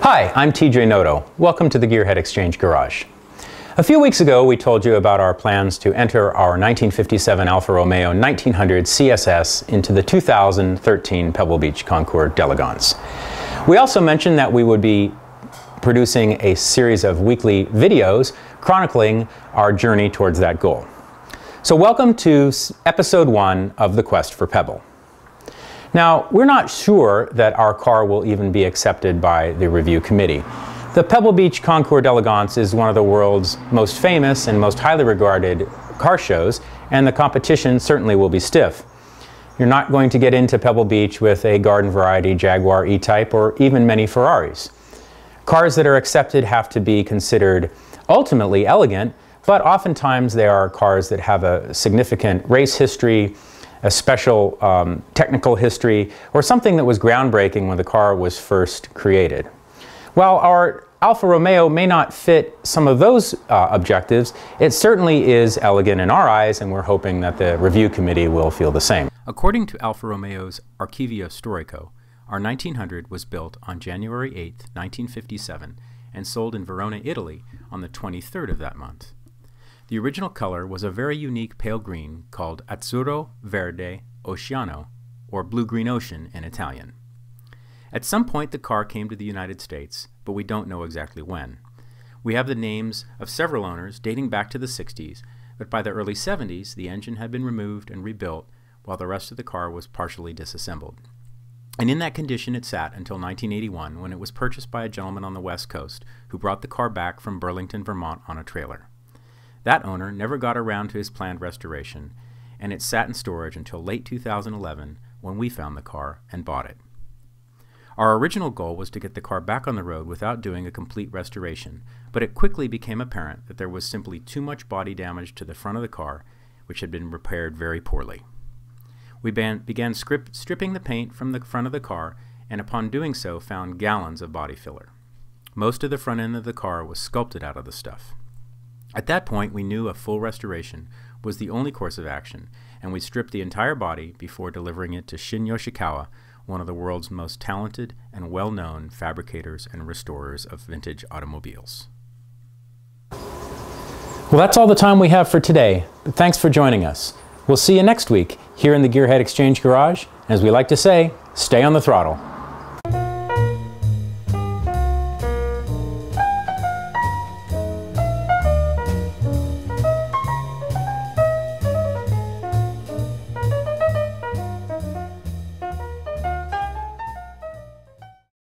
Hi, I'm TJ Noto. Welcome to the Gearhead Exchange Garage. A few weeks ago, we told you about our plans to enter our 1957 Alfa Romeo 1900 CSS into the 2013 Pebble Beach Concours d'Elegance. We also mentioned that we would be producing a series of weekly videos chronicling our journey towards that goal. So welcome to episode 1 of the Quest for Pebble. Now, we're not sure that our car will even be accepted by the review committee. The Pebble Beach Concours d'Elegance is one of the world's most famous and most highly regarded car shows, and the competition certainly will be stiff. You're not going to get into Pebble Beach with a garden variety Jaguar E-Type or even many Ferraris. Cars that are accepted have to be considered ultimately elegant, but oftentimes they are cars that have a significant race history, a special technical history, or something that was groundbreaking when the car was first created. While our Alfa Romeo may not fit some of those objectives, it certainly is elegant in our eyes, and we're hoping that the review committee will feel the same. According to Alfa Romeo's Archivio Storico, our 1900 was built on January 8, 1957, and sold in Verona, Italy on the 23rd of that month. The original color was a very unique pale green called Azzurro Verde Oceano, or Blue-Green Ocean in Italian. At some point the car came to the United States, but we don't know exactly when. We have the names of several owners dating back to the 60s, but by the early 70s the engine had been removed and rebuilt while the rest of the car was partially disassembled. And in that condition it sat until 1981, when it was purchased by a gentleman on the West Coast who brought the car back from Burlington, Vermont on a trailer. That owner never got around to his planned restoration, and it sat in storage until late 2011 when we found the car and bought it. Our original goal was to get the car back on the road without doing a complete restoration, but it quickly became apparent that there was simply too much body damage to the front of the car, which had been repaired very poorly. We began stripping the paint from the front of the car, and upon doing so found gallons of body filler. Most of the front end of the car was sculpted out of the stuff. At that point we knew a full restoration was the only course of action, and we stripped the entire body before delivering it to Shin Yoshikawa, one of the world's most talented and well-known fabricators and restorers of vintage automobiles. Well, that's all the time we have for today, but thanks for joining us. We'll see you next week here in the Gearhead Exchange Garage. As we like to say, stay on the throttle.